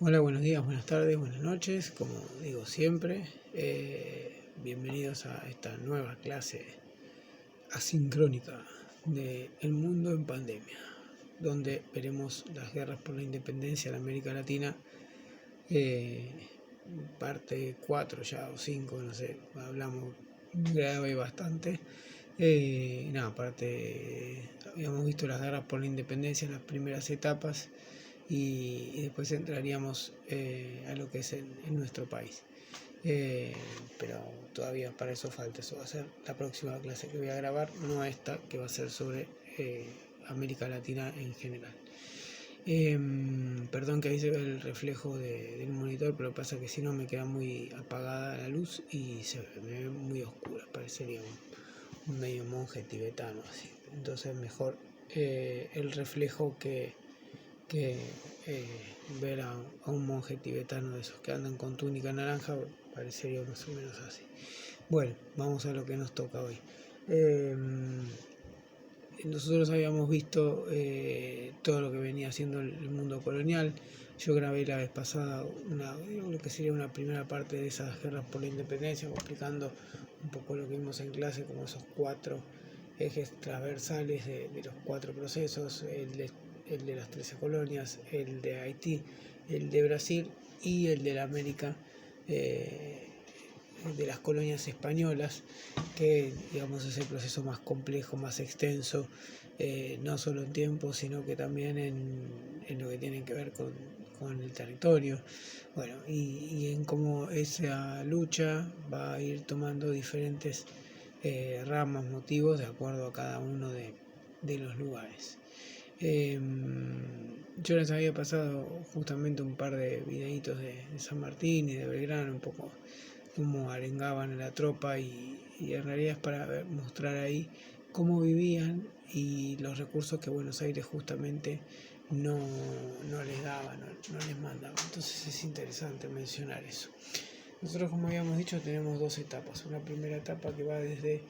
Hola, buenos días, buenas tardes, buenas noches, como digo siempre, bienvenidos a esta nueva clase asincrónica de El mundo en pandemia, donde veremos las guerras por la independencia en América Latina, parte 4 ya o 5, no sé, hablamos grave bastante. Habíamos visto las guerras por la independencia en las primeras etapas y después entraríamos a lo que es en nuestro país. Pero todavía para eso falta, eso va a ser la próxima clase que voy a grabar, no esta, que va a ser sobre América Latina en general. Perdón que ahí se ve el reflejo del monitor, pero pasa que si no me queda muy apagada la luz y me ve muy oscura, parecería un medio monje tibetano así. Entonces mejor el reflejo que ver a un monje tibetano de esos que andan con túnica naranja, parecería más o menos así. Bueno, vamos a lo que nos toca hoy. Nosotros habíamos visto todo lo que venía haciendo el mundo colonial. Yo grabé la vez pasada lo que sería una primera parte de esas guerras por la independencia, explicando un poco lo que vimos en clase, como esos 4 ejes transversales de los 4 procesos, el de las 13 colonias, el de Haití, el de Brasil y el de la América, de las colonias españolas, que digamos es el proceso más complejo, más extenso, no solo en tiempo, sino que también en lo que tiene que ver con el territorio. Bueno, y en cómo esa lucha va a ir tomando diferentes ramas, motivos, de acuerdo a cada uno de los lugares. Yo les había pasado justamente un par de videitos de San Martín y de Belgrano, un poco cómo arengaban a la tropa y en realidad es para mostrar ahí cómo vivían y los recursos que Buenos Aires justamente no les daba, no les mandaba. Entonces es interesante mencionar eso. Nosotros, como habíamos dicho, tenemos 2 etapas. Una primera etapa que va desde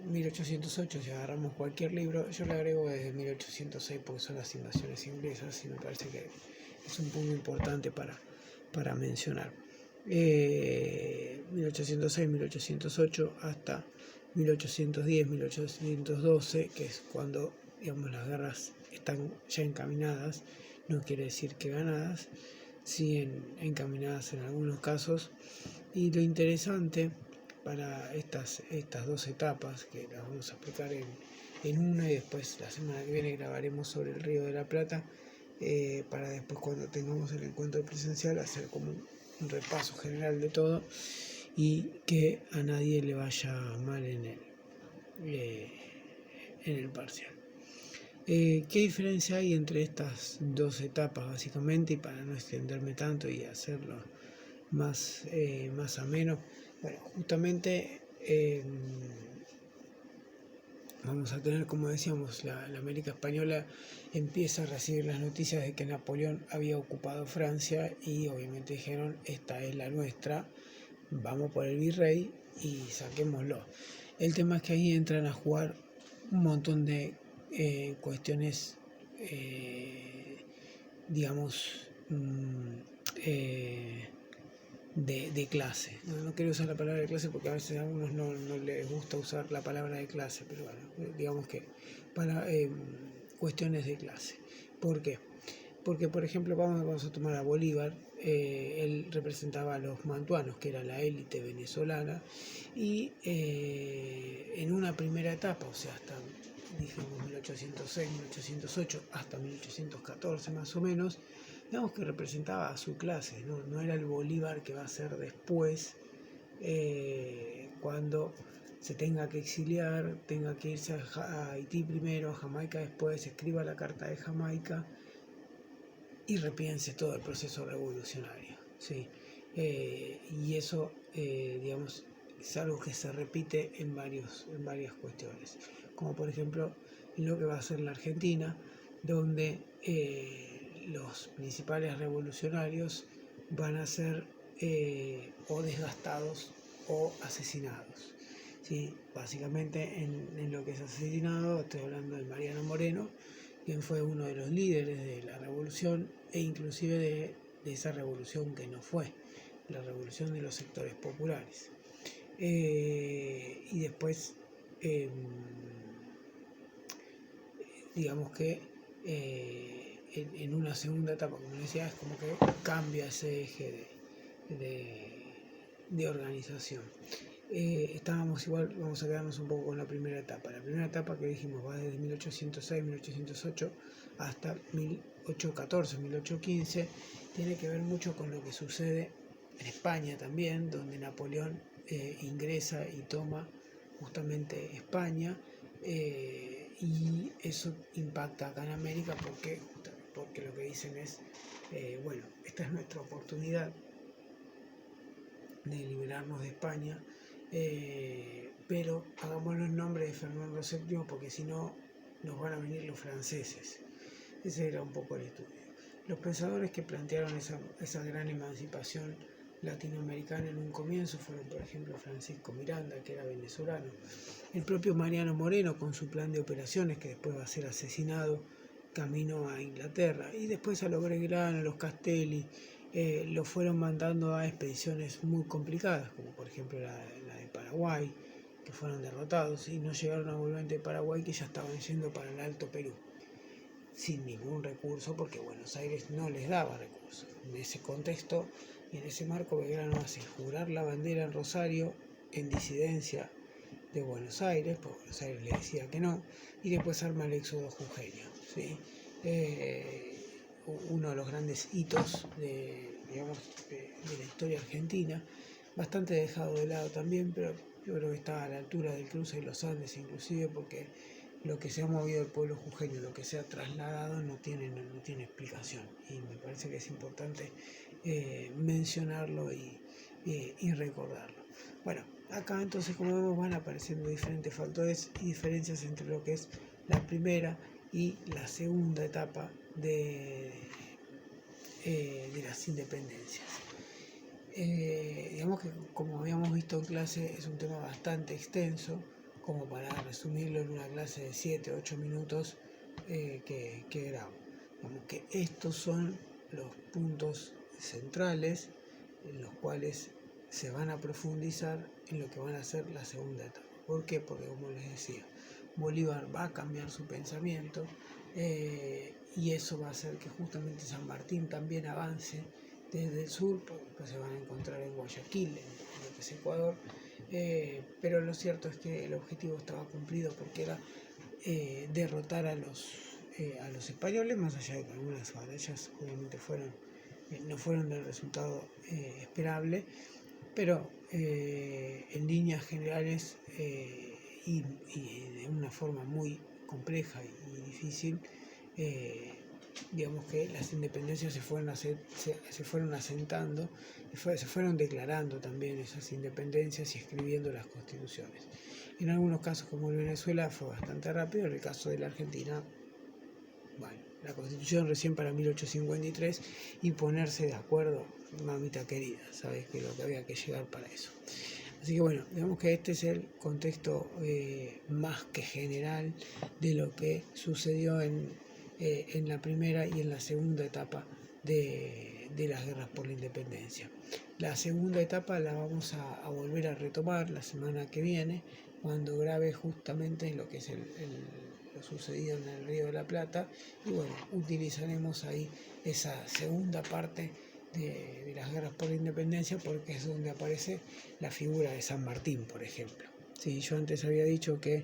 1808, si agarramos cualquier libro, yo le agrego desde 1806 porque son las invasiones inglesas y me parece que es un punto importante para mencionar. 1806, 1808 hasta 1810, 1812, que es cuando digamos las guerras están ya encaminadas, no quiere decir que ganadas, sí encaminadas en algunos casos. Y lo interesante para estas 2 etapas, que las vamos a explicar en una, y después la semana que viene grabaremos sobre el Río de la Plata, para después, cuando tengamos el encuentro presencial, hacer como un repaso general de todo y que a nadie le vaya mal en el parcial. ¿Qué diferencia hay entre estas 2 etapas básicamente? Y para no extenderme tanto y hacerlo más ameno, bueno, justamente vamos a tener, como decíamos, la América Española empieza a recibir las noticias de que Napoleón había ocupado Francia y obviamente dijeron, esta es la nuestra, vamos por el virrey y saquémoslo. El tema es que ahí entran a jugar un montón de cuestiones, digamos, de clase. No quiero usar la palabra de clase porque a veces a algunos no les gusta usar la palabra de clase, pero bueno, digamos que para cuestiones de clase. ¿Por qué? Porque, por ejemplo, vamos a tomar a Bolívar. Él representaba a los mantuanos, que era la élite venezolana, y en una primera etapa, o sea, hasta dijimos 1806, 1808, hasta 1814 más o menos, digamos que representaba a su clase, no era el Bolívar que va a ser después, cuando se tenga que exiliar, tenga que irse a Haití primero, a Jamaica después, escriba la Carta de Jamaica y repiense todo el proceso revolucionario, ¿sí? Y eso, digamos, es algo que se repite en varias cuestiones, como por ejemplo en lo que va a ser la Argentina, donde los principales revolucionarios van a ser o desgastados o asesinados, ¿sí? Básicamente en lo que es asesinado estoy hablando de Mariano Moreno, quien fue uno de los líderes de la revolución e inclusive esa revolución que no fue, la revolución de los sectores populares. Y después, digamos que en una segunda etapa, como decía, es como que cambia ese eje de organización. Estábamos igual, vamos a quedarnos un poco con la primera etapa. La primera etapa que dijimos va desde 1806, 1808 hasta 1814, 1815, tiene que ver mucho con lo que sucede en España también, donde Napoleón ingresa y toma justamente España, y eso impacta acá en América porque lo que dicen es, bueno, esta es nuestra oportunidad de liberarnos de España, pero hagámoslo en nombre de Fernando VII porque si no nos van a venir los franceses. Ese era un poco el estudio. Los pensadores que plantearon esa gran emancipación latinoamericana en un comienzo fueron, por ejemplo, Francisco Miranda, que era venezolano, el propio Mariano Moreno con su plan de operaciones, que después va a ser asesinado camino a Inglaterra, y después a los Belgrano, a los Castelli, lo fueron mandando a expediciones muy complicadas, como por ejemplo la de Paraguay, que fueron derrotados y no llegaron a volver de Paraguay, que ya estaban yendo para el Alto Perú, sin ningún recurso, porque Buenos Aires no les daba recursos. En ese contexto y en ese marco, Belgrano hace jurar la bandera en Rosario en disidencia de Buenos Aires, porque Buenos Aires le decía que no, y después arma el éxodo jujeño, ¿sí? Uno de los grandes hitos de la historia argentina, bastante dejado de lado también, pero yo creo que está a la altura del cruce de los Andes, inclusive porque lo que se ha movido el pueblo jujeño, lo que se ha trasladado, no tiene explicación, y me parece que es importante mencionarlo y recordarlo. Bueno, acá entonces, como vemos, van apareciendo diferentes factores y diferencias entre lo que es la primera y la segunda etapa de las independencias. Digamos que, como habíamos visto en clase, es un tema bastante extenso, como para resumirlo en una clase de 7-8 minutos que grabo. Digamos que estos son los puntos centrales en los cuales se van a profundizar en lo que van a ser la segunda etapa. ¿Por qué? Porque, como les decía, Bolívar va a cambiar su pensamiento, y eso va a hacer que justamente San Martín también avance desde el sur, porque después se van a encontrar en Guayaquil, en lo que es Ecuador, pero lo cierto es que el objetivo estaba cumplido, porque era derrotar a los españoles, más allá de que algunas batallas obviamente no fueron del resultado esperable, pero en líneas generales y de una forma muy compleja y difícil, digamos que las independencias se fueron asentando, se fueron declarando también esas independencias y escribiendo las constituciones. En algunos casos, como en Venezuela, fue bastante rápido. En el caso de la Argentina, bueno, la constitución recién para 1853, y ponerse de acuerdo, mamita querida, sabes que lo que había que llegar para eso. Así que bueno, digamos que este es el contexto más que general de lo que sucedió en la primera y en la segunda etapa de las guerras por la independencia. La segunda etapa la vamos a volver a retomar la semana que viene, cuando grabe justamente lo que es lo sucedido en el Río de la Plata, y bueno, utilizaremos ahí esa segunda parte de las guerras por la independencia, porque es donde aparece la figura de San Martín, por ejemplo. Sí, yo antes había dicho que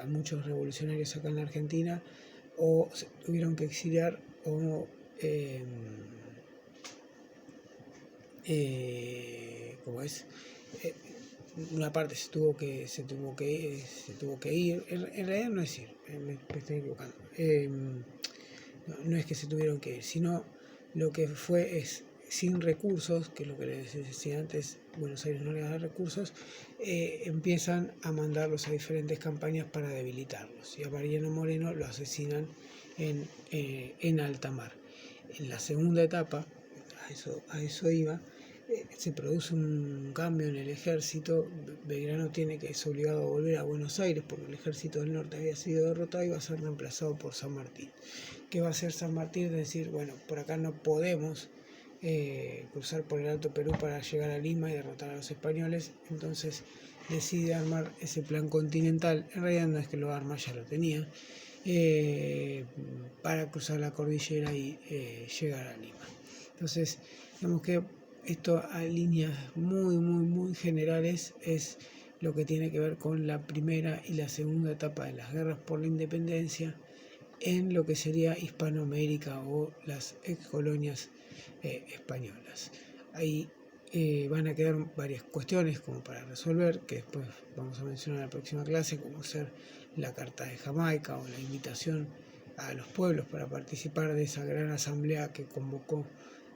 a muchos revolucionarios acá en la Argentina o se tuvieron que exiliar o ¿cómo es? Una parte se tuvo que ir. En realidad no es ir, me estoy equivocando. No es que se tuvieron que ir, sino lo que fue es, sin recursos, que es lo que les decía antes, Buenos Aires no les da recursos, empiezan a mandarlos a diferentes campañas para debilitarlos, y a Mariano Moreno lo asesinan en alta mar. En la segunda etapa, a eso iba, se produce un cambio en el ejército. Belgrano es obligado a volver a Buenos Aires porque el ejército del norte había sido derrotado y va a ser reemplazado por San Martín. ¿Qué va a hacer San Martín? Es decir, bueno, por acá no podemos cruzar por el Alto Perú para llegar a Lima y derrotar a los españoles. Entonces decide armar ese plan continental. En realidad no es que lo arma, ya lo tenía, para cruzar la cordillera y llegar a Lima. Entonces, digamos que esto a líneas muy generales es lo que tiene que ver con la primera y la segunda etapa de las guerras por la independencia en lo que sería Hispanoamérica o las excolonias españolas. Ahí van a quedar varias cuestiones como para resolver, que después vamos a mencionar en la próxima clase, como ser la Carta de Jamaica o la invitación a los pueblos para participar de esa gran asamblea que convocó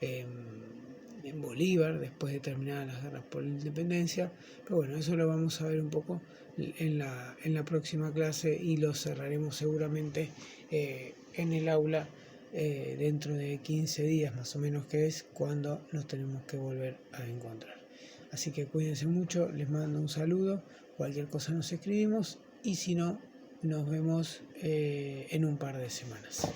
en Bolívar después de terminar las guerras por la independencia. Pero bueno, eso lo vamos a ver un poco en la próxima clase y lo cerraremos seguramente en el aula dentro de 15 días más o menos, que es cuando nos tenemos que volver a encontrar. Así que cuídense mucho, les mando un saludo, cualquier cosa nos escribimos y si no, nos vemos en un par de semanas.